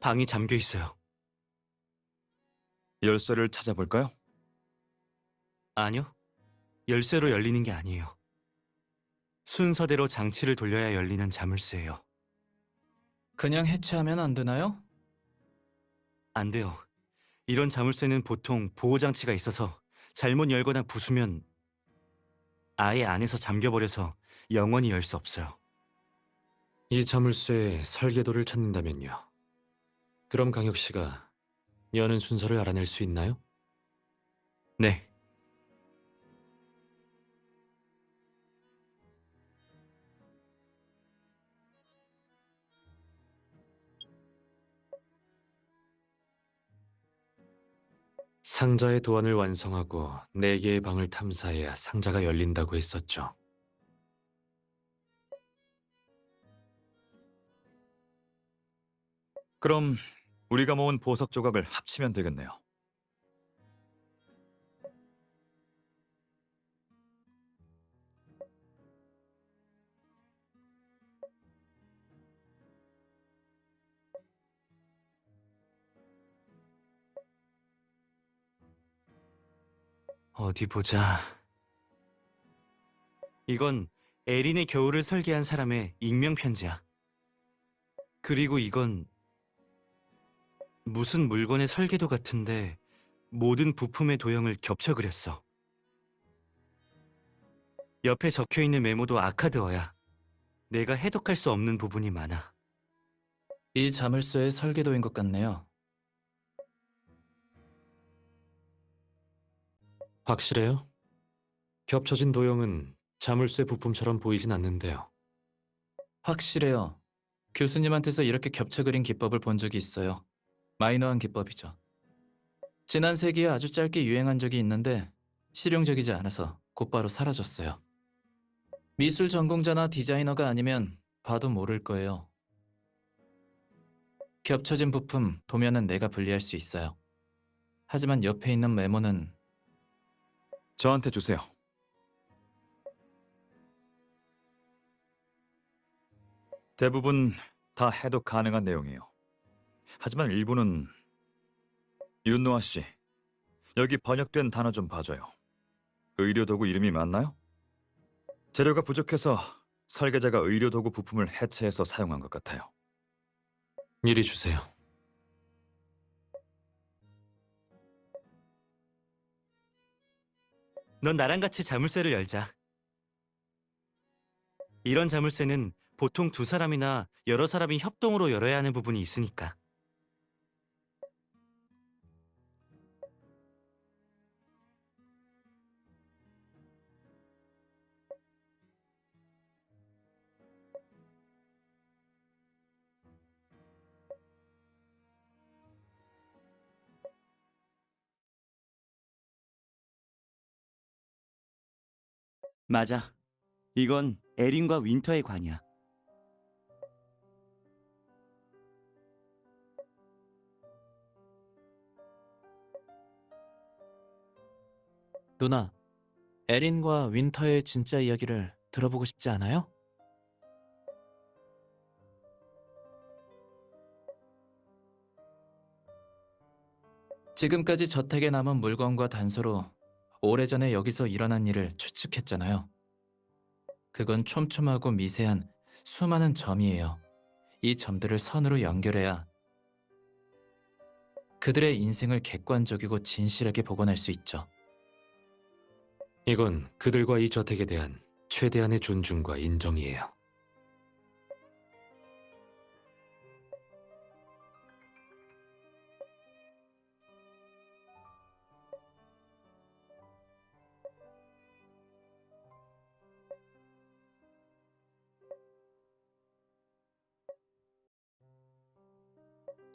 방이 잠겨 있어요. 열쇠를 찾아볼까요? 아니요, 열쇠로 열리는 게 아니에요. 순서대로 장치를 돌려야 열리는 자물쇠예요. 그냥 해체하면 안 되나요? 안 돼요. 이런 자물쇠는 보통 보호 장치가 있어서 잘못 열거나 부수면 아예 안에서 잠겨버려서 영원히 열 수 없어요. 이 자물쇠의 설계도를 찾는다면요. 그럼 강혁 씨가 여는 순서를 알아낼 수 있나요? 네, 상자의 도안을 완성하고 4개의 방을 탐사해야 상자가 열린다고 했었죠. 그럼 우리가 모은 보석 조각을 합치면 되겠네요. 어디 보자. 이건 에린의 겨울을 설계한 사람의 익명 편지야. 그리고 이건 무슨 물건의 설계도 같은데 모든 부품의 도형을 겹쳐 그렸어. 옆에 적혀 있는 메모도 아카드어야. 내가 해독할 수 없는 부분이 많아. 이 자물쇠의 설계도인 것 같네요. 확실해요? 겹쳐진 도형은 자물쇠 부품처럼 보이진 않는데요. 확실해요. 교수님한테서 이렇게 겹쳐 그린 기법을 본 적이 있어요. 마이너한 기법이죠. 지난 세기에 아주 짧게 유행한 적이 있는데 실용적이지 않아서 곧바로 사라졌어요. 미술 전공자나 디자이너가 아니면 봐도 모를 거예요. 겹쳐진 부품, 도면은 내가 분리할 수 있어요. 하지만 옆에 있는 메모는 저한테 주세요. 대부분 다 해독 가능한 내용이에요. 하지만 일부는 윤노아 씨, 여기 번역된 단어 좀 봐줘요. 의료도구 이름이 맞나요? 재료가 부족해서 설계자가 의료도구 부품을 해체해서 사용한 것 같아요. 이리 주세요. 넌 나랑 같이 자물쇠를 열자. 이런 자물쇠는 보통 두 사람이나 여러 사람이 협동으로 열어야 하는 부분이 있으니까. 맞아. 이건 에린과 윈터의 관이야. 누나, 에린과 윈터의 진짜 이야기를 들어보고 싶지 않아요? 지금까지 저택에 남은 물건과 단서로 오래전에 여기서 일어난 일을 추측했잖아요. 그건 촘촘하고 미세한 수많은 점이에요. 이 점들을 선으로 연결해야 그들의 인생을 객관적이고 진실하게 복원할 수 있죠. 이건 그들과 이 저택에 대한 최대한의 존중과 인정이에요.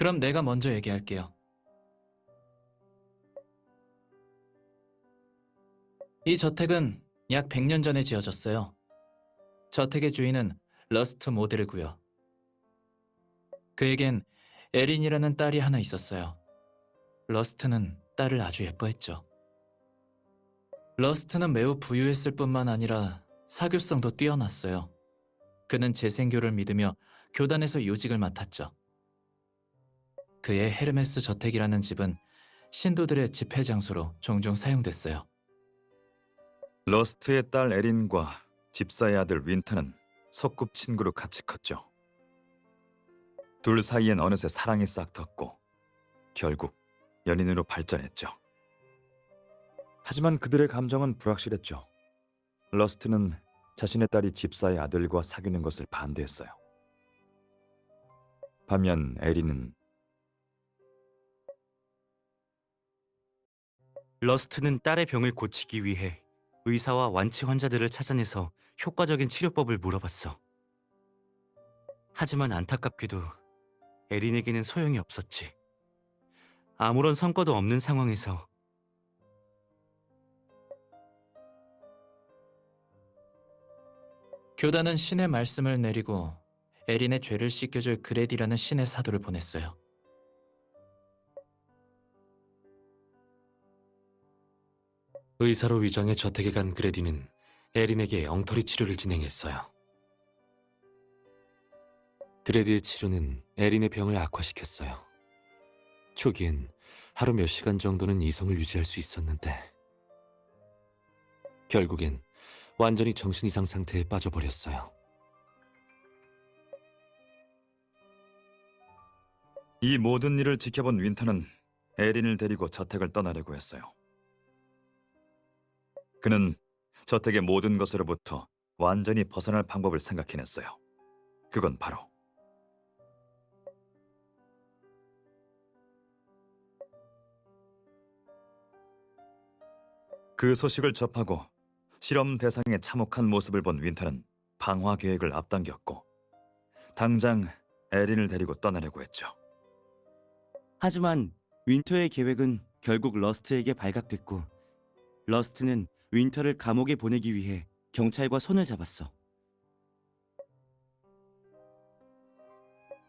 그럼 내가 먼저 얘기할게요. 이 저택은 약 100년 전에 지어졌어요. 저택의 주인은 러스트 모데르고요. 그에겐 에린이라는 딸이 하나 있었어요. 러스트는 딸을 아주 예뻐했죠. 러스트는 매우 부유했을 뿐만 아니라 사교성도 뛰어났어요. 그는 재생교를 믿으며 교단에서 요직을 맡았죠. 그의 헤르메스 저택이라는 집은 신도들의 집회 장소로 종종 사용됐어요. 러스트의 딸 에린과 집사의 아들 윈터는 소꿉친구로 같이 컸죠. 둘 사이엔 어느새 사랑이 싹텄고 결국 연인으로 발전했죠. 하지만 그들의 감정은 불확실했죠. 러스트는 자신의 딸이 집사의 아들과 사귀는 것을 반대했어요. 반면 에린은 러스트는 딸의 병을 고치기 위해 의사와 완치 환자들을 찾아내서 효과적인 치료법을 물어봤어. 하지만 안타깝게도 에린에게는 소용이 없었지. 아무런 성과도 없는 상황에서 교단은 신의 말씀을 내리고 에린의 죄를 씻겨줄 그레디라는 신의 사도를 보냈어요. 의사로 위장해 저택에 간 그레디는 에린에게 엉터리 치료를 진행했어요. 그레디의 치료는 에린의 병을 악화시켰어요. 초기엔 하루 몇 시간 정도는 이성을 유지할 수 있었는데 결국엔 완전히 정신 이상 상태에 빠져버렸어요. 이 모든 일을 지켜본 윈터는 에린을 데리고 저택을 떠나려고 했어요. 그는 저택의 모든 것으로부터 완전히 벗어날 방법을 생각해냈어요. 그건 바로 그 소식을 접하고 실험 대상의 참혹한 모습을 본 윈터는 방화 계획을 앞당겼고 당장 에린을 데리고 떠나려고 했죠. 하지만 윈터의 계획은 결국 러스트에게 발각됐고 러스트는 윈터를 감옥에 보내기 위해 경찰과 손을 잡았어.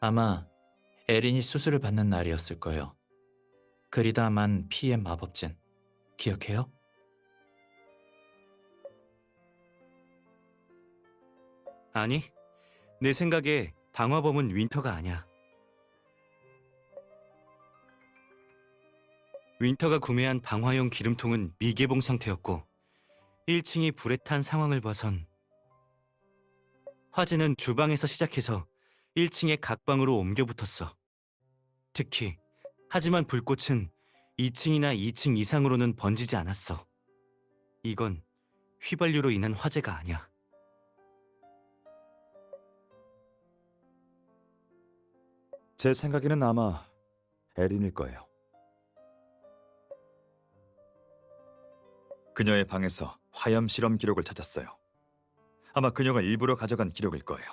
아마 에린이 수술을 받는 날이었을 거예요. 그리다만 피의 마법진. 기억해요? 아니, 내 생각에 방화범은 윈터가 아니야. 윈터가 구매한 방화용 기름통은 미개봉 상태였고 1층이 불에 탄 상황을 봐선 화재는 주방에서 시작해서 1층의 각 방으로 옮겨 붙었어. 하지만 불꽃은 2층이나 2층 이상으로는 번지지 않았어. 이건 휘발유로 인한 화재가 아니야. 제 생각에는 아마 에린일 거예요. 그녀의 방에서 화염 실험 기록을 찾았어요. 아마 그녀가 일부러 가져간 기록일 거예요.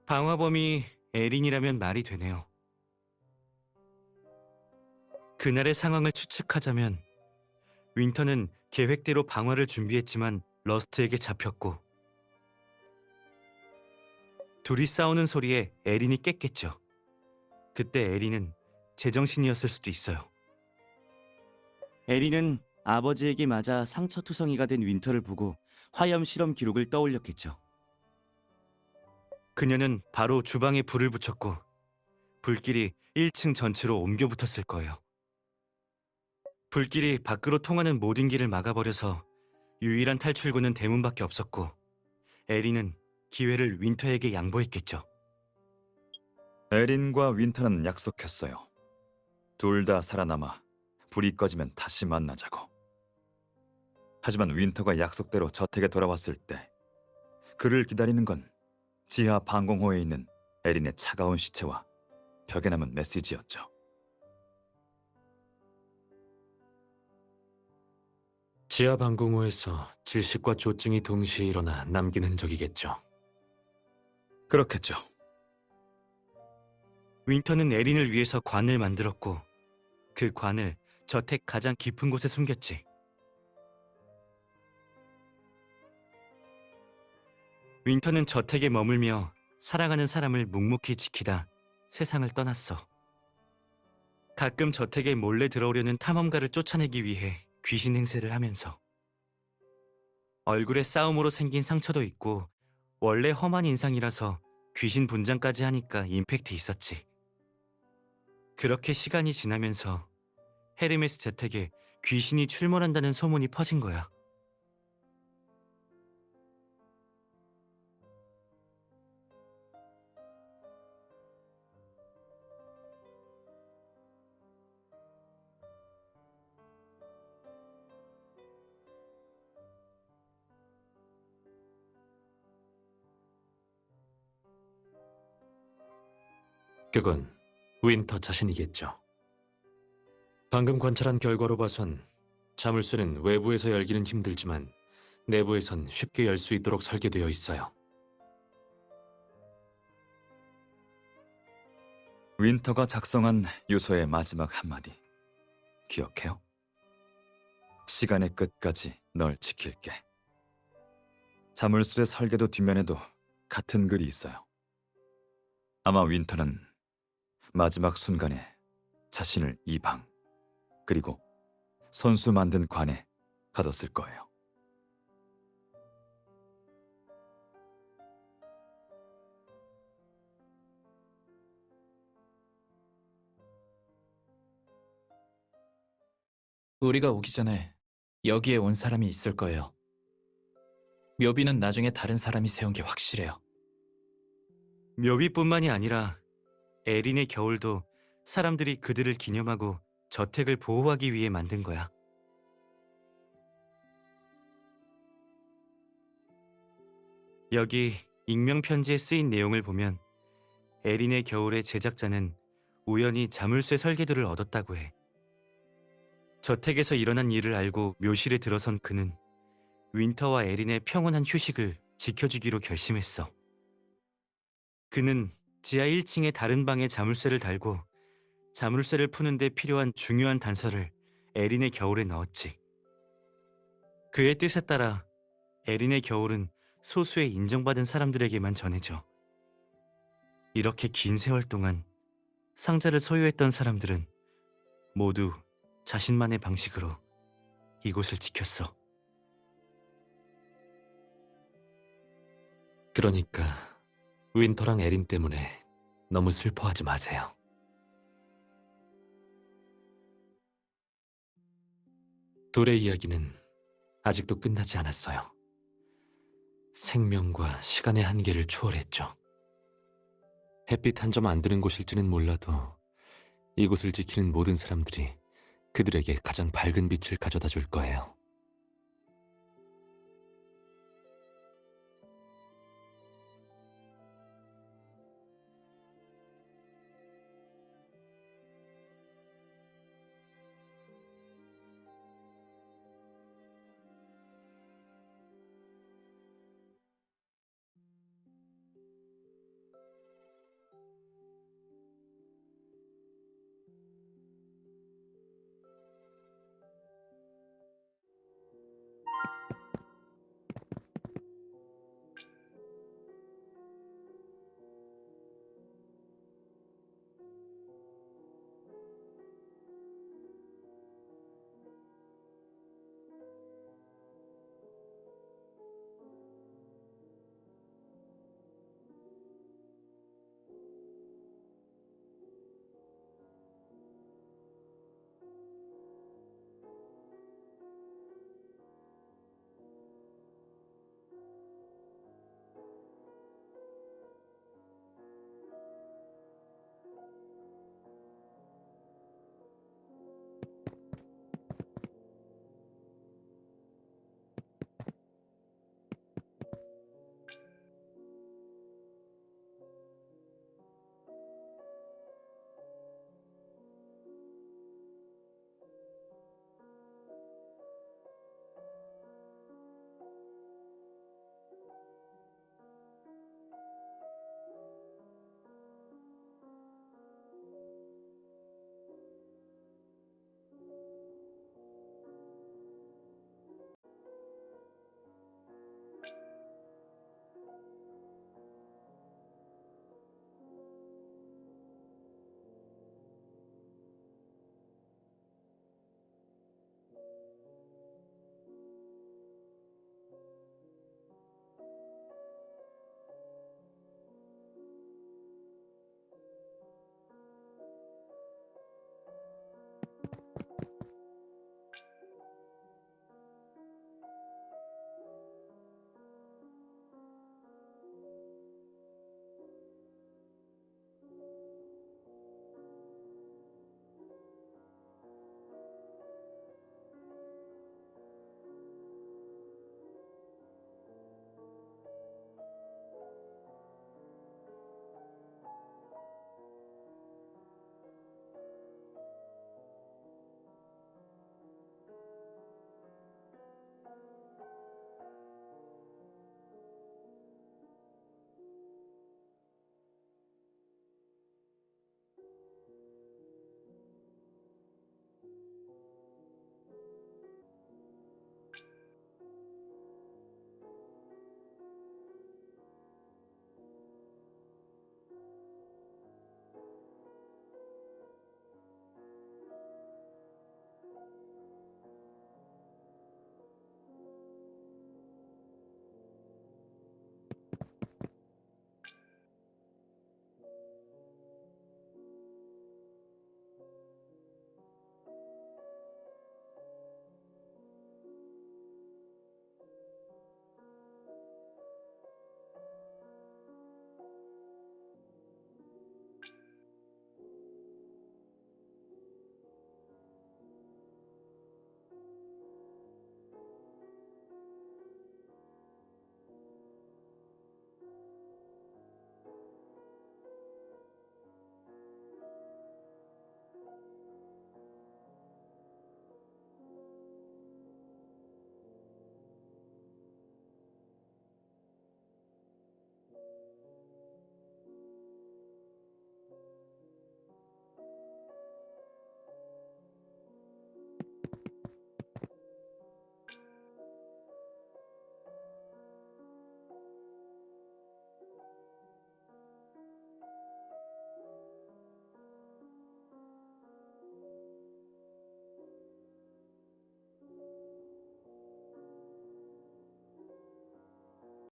방화범이 에린이라면 말이 되네요. 그날의 상황을 추측하자면 윈터는 계획대로 방화를 준비했지만 러스트에게 잡혔고 둘이 싸우는 소리에 에린이 깼겠죠. 그때 에린은 제정신이었을 수도 있어요. 에린은 아버지에게 맞아 상처투성이가 된 윈터를 보고 화염 실험 기록을 떠올렸겠죠. 그녀는 바로 주방에 불을 붙였고 불길이 1층 전체로 옮겨 붙었을 거예요. 불길이 밖으로 통하는 모든 길을 막아버려서 유일한 탈출구는 대문밖에 없었고 에린은 기회를 윈터에게 양보했겠죠. 에린과 윈터는 약속했어요. 둘 다 살아남아 불이 꺼지면 다시 만나자고. 하지만 윈터가 약속대로 저택에 돌아왔을 때 그를 기다리는 건 지하 방공호에 있는 에린의 차가운 시체와 벽에 남은 메시지였죠. 지하 방공호에서 질식과 조증이 동시에 일어나 남긴 흔적이겠죠. 그렇겠죠. 윈터는 에린을 위해서 관을 만들었고 그 관을 저택 가장 깊은 곳에 숨겼지. 윈터는 저택에 머물며 사랑하는 사람을 묵묵히 지키다 세상을 떠났어. 가끔 저택에 몰래 들어오려는 탐험가를 쫓아내기 위해 귀신 행세를 하면서 얼굴에 싸움으로 생긴 상처도 있고 원래 험한 인상이라서 귀신 분장까지 하니까 임팩트 있었지. 그렇게 시간이 지나면서 헤르메스 저택에 귀신이 출몰한다는 소문이 퍼진 거야. 그건 윈터 자신이겠죠. 방금 관찰한 결과로 봐선 자물쇠는 외부에서 열기는 힘들지만 내부에선 쉽게 열 수 있도록 설계되어 있어요. 윈터가 작성한 유서의 마지막 한마디. 기억해요? 시간의 끝까지 널 지킬게. 자물쇠 설계도 뒷면에도 같은 글이 있어요. 아마 윈터는 마지막 순간에 자신을 이 방, 그리고 선수 만든 관에 가뒀을 거예요. 우리가 오기 전에 여기에 온 사람이 있을 거예요. 묘비는 나중에 다른 사람이 세운 게 확실해요. 묘비뿐만이 아니라 에린의 겨울도 사람들이 그들을 기념하고 저택을 보호하기 위해 만든 거야. 여기 익명 편지에 쓰인 내용을 보면 에린의 겨울의 제작자는 우연히 자물쇠 설계도를 얻었다고 해. 저택에서 일어난 일을 알고 묘실에 들어선 그는 윈터와 에린의 평온한 휴식을 지켜주기로 결심했어. 그는 지하 1층의 다른 방에 자물쇠를 달고 자물쇠를 푸는데 필요한 중요한 단서를 에린의 겨울에 넣었지. 그의 뜻에 따라 에린의 겨울은 소수의 인정받은 사람들에게만 전해져. 이렇게 긴 세월 동안 상자를 소유했던 사람들은 모두 자신만의 방식으로 이곳을 지켰어. 그러니까 윈터랑 에린 때문에 너무 슬퍼하지 마세요. 둘의 이야기는 아직도 끝나지 않았어요. 생명과 시간의 한계를 초월했죠. 햇빛 한 점 안 드는 곳일지는 몰라도 이곳을 지키는 모든 사람들이 그들에게 가장 밝은 빛을 가져다 줄 거예요.